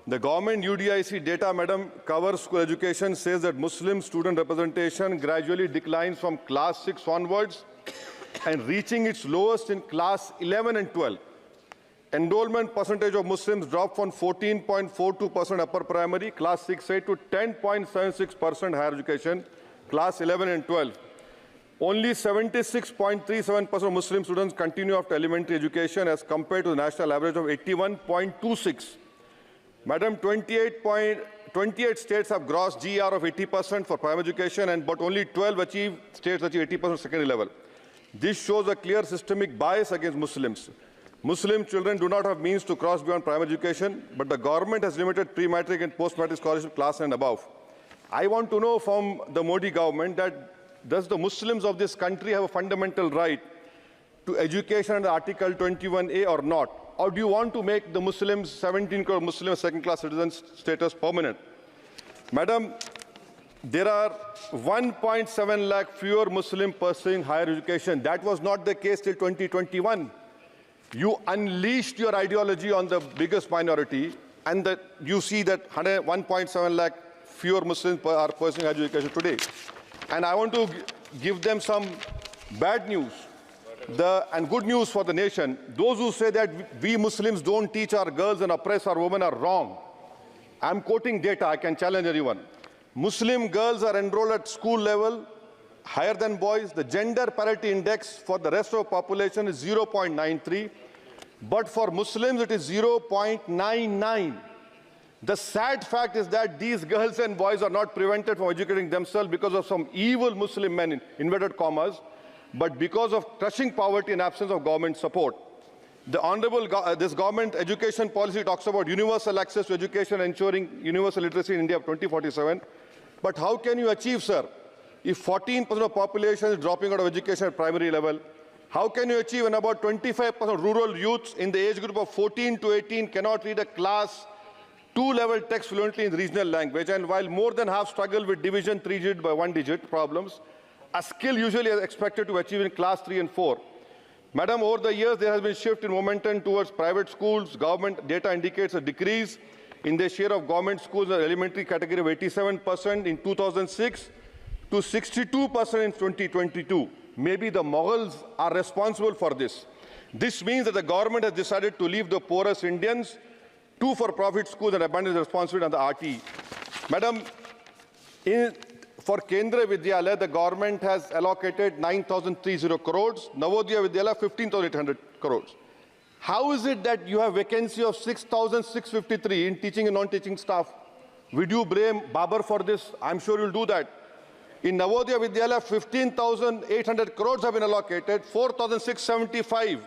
The government UDIC data, madam, covers school education, says that Muslim student representation gradually declines from class 6 onwards and reaching its lowest in class 11 and 12. Enrollment percentage of Muslims dropped from 14.42% upper primary, class 6-8 to 10.76% higher education, class 11 and 12. Only 76.37% of Muslim students continue after elementary education as compared to the national average of 81.26%. Madam, 28 states have gross GR of 80% for primary education, but only 12 states achieve 80% secondary level. This shows a clear systemic bias against Muslims. Muslim children do not have means to cross beyond primary education, but the government has limited pre-matric and post-matric scholarship class and above. I want to know from the Modi government that does the Muslims of this country have a fundamental right to education under Article 21A or not? Or do you want to make the Muslims, 17 crore Muslim second-class citizens status permanent? Madam, there are 1.7 lakh fewer Muslims pursuing higher education. That was not the case till 2021. You unleashed your ideology on the biggest minority, and you see that 1.7 lakh fewer Muslims are pursuing higher education today. And I want to give them some bad news. And good news for the nation. Those who say that we Muslims don't teach our girls and oppress our women are wrong. I'm quoting data. I can challenge anyone. Muslim girls are enrolled at school level higher than boys. The gender parity index for the rest of the population is 0.93. But for Muslims, it is 0.99. The sad fact is that these girls and boys are not prevented from educating themselves because of some evil Muslim men, in inverted commas, but because of crushing poverty and absence of government support. This government education policy talks about universal access to education, ensuring universal literacy in India of 2047. But how can you achieve, sir, if 14% of population is dropping out of education at primary level? How can you achieve when about 25% of rural youths in the age group of 14 to 18 cannot read a class 2 level text fluently in regional language? And while more than half struggle with division 3-digit by 1-digit problems, a skill usually is expected to achieve in class 3 and 4. Madam, over the years, there has been a shift in momentum towards private schools. Government data indicates a decrease in the share of government schools in the elementary category of 87% in 2006 to 62% in 2022. Maybe the Mughals are responsible for this. This means that the government has decided to leave the poorest Indians to for-profit schools and abandon the responsibility on the RT. Madam, for Kendra Vidyalaya, the government has allocated 9,030 crores, Navodaya Vidyalaya 15,800 crores. How is it that you have vacancy of 6,653 in teaching and non-teaching staff? Would you blame Babar for this? I'm sure you'll do that. In Navodaya Vidyalaya, 15,800 crores have been allocated, 4,675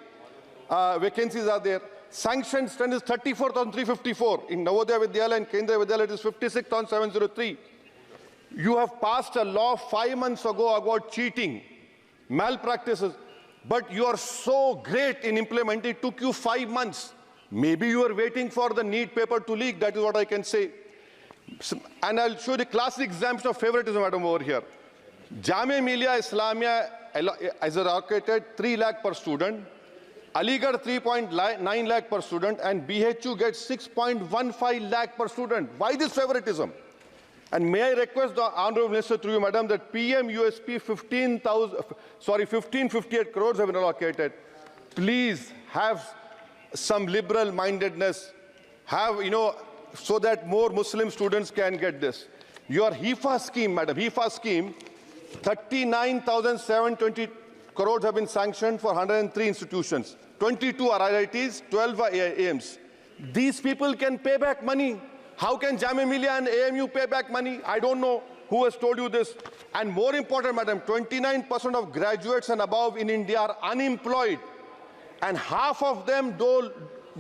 vacancies are there. Sanctioned strength is 34,354. In Navodaya Vidyalaya and Kendra Vidyalaya, it is 56,703. You have passed a law 5 months ago about cheating, malpractices, but you are so great in implementing. It took you 5 months. Maybe you are waiting for the NEET paper to leak. That is what I can say. And I'll show the classic example of favoritism, madam, over here. Jamia Millia Islamia is allocated 3 lakh per student, Aligarh 3.9 lakh per student, and BHU gets 6.15 lakh per student. Why this favoritism? And may I request the Honorable Minister through you, madam, that PM USP 1558 crores have been allocated. Please have some liberal mindedness, so that more Muslim students can get this. Your HIFA scheme, madam, HIFA scheme, 39,720 crores have been sanctioned for 103 institutions. 22 are IITs, 12 are AIMs. These people can pay back money. How can Jamia Millia and AMU pay back money? I don't know who has told you this. And more important, madam, 29% of graduates and above in India are unemployed. And half of them do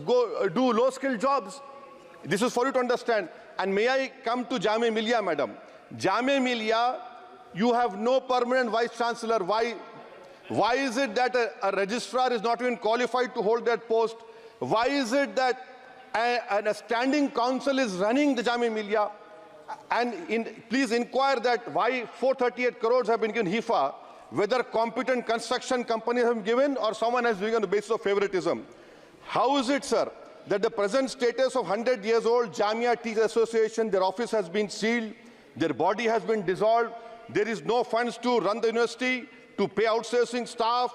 low-skilled jobs. This is for you to understand. And may I come to Jamia Millia, madam? Jamia Millia, you have no permanent vice-chancellor. Why is it that a registrar is not even qualified to hold that post? Why is it that a standing council is running the Jamia Millia? And please inquire that why 438 crores have been given HIFA, whether competent construction companies have given or someone has given on the basis of favoritism. How is it, sir, that the present status of 100 years old Jamia Teachers Association, their office has been sealed, their body has been dissolved, there is no funds to run the university, to pay outsourcing staff,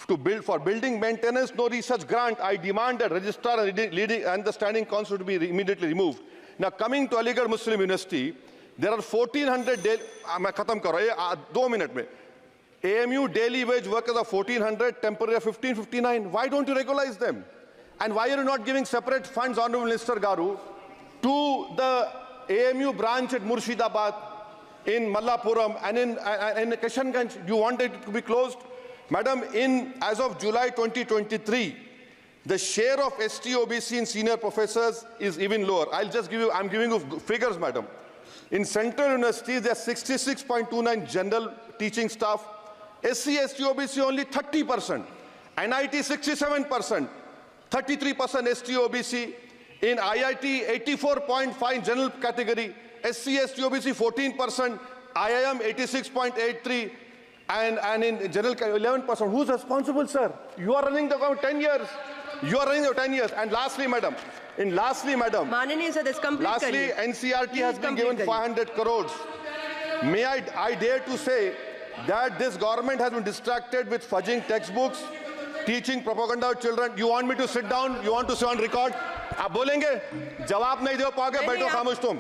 to build for building maintenance, no research grant. I demand that registrar and the standing council to be immediately removed. Now coming to Aligarh Muslim University, there are 1400 daily, मैं खत्म कर रहा हूँ 2 minutes में. AMU daily wage workers are 1400, temporary 1559. Why don't you regularize them? And why are you not giving separate funds, Honorable Minister Garu, to the AMU branch at Murshidabad, in Mallapuram, and in Kishanganj? Do you want it to be closed? Madam, as of July 2023, the share of ST-OBC in senior professors is even lower. I'm giving you figures, madam. In central universities, there are 66.29 general teaching staff. SC, ST-OBC only 30%. NIT 67%. 33% ST-OBC. In IIT, 84.5 general category. SC, ST-OBC 14%. IIM 86.83%. And in general 11%. Who's responsible, sir? You are running the government 10 years. You are running the 10 years. And lastly, madam. Mananiya sir, this complete lastly, NCRT has been given 500 crores. May I dare to say that this government has been distracted with fudging textbooks, teaching propaganda to children. You want me to sit down? You want to sit on record? आप बोलेंगे? जवाब नहीं दे पाओगे, बैठो खामोश तुम.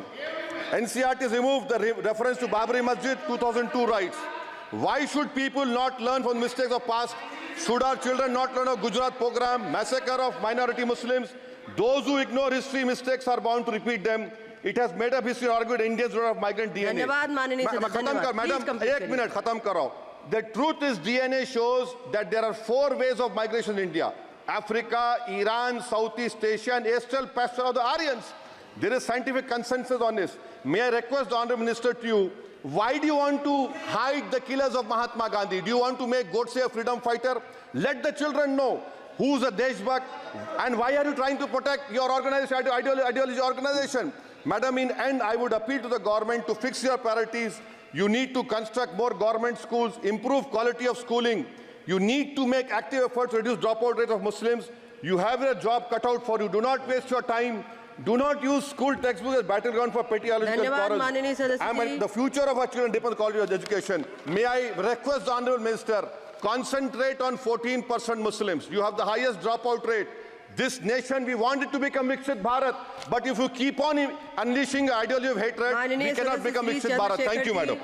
NCRT has removed the reference to Babri Masjid 2002 rights. Why should people not learn from the mistakes of past? Should our children not learn of Gujarat program, massacre of minority Muslims? Those who ignore history mistakes are bound to repeat them. It has made up history argued Indians don't have migrant DNA. धन्यवाद माननीय सदस्य. Madam, 1 minute, khatam karo. The truth is DNA shows that there are 4 ways of migration in India. Africa, Iran, Southeast Asia, and Astral pasture of the Aryans. There is scientific consensus on this. May I request the Honourable Minister to you, why do you want to hide the killers of Mahatma Gandhi? Do you want to make Godse a freedom fighter? Let the children know who's a Deshbhakt and why are you trying to protect your organization, ideology organization? Madam, in end, I would appeal to the government to fix your priorities. You need to construct more government schools, improve quality of schooling. You need to make active efforts to reduce dropout rate of Muslims. You have a job cut out for you. Do not waste your time. Do not use school textbooks as battleground for petty ideological quarrels. The future of our children depends on quality of education. May I request the Honourable Minister, concentrate on 14% Muslims. You have the highest dropout rate. This nation, we want it to become Viksit Bharat. But if you keep on unleashing ideology of hatred, we cannot become Viksit Bharat. Thank you, madam.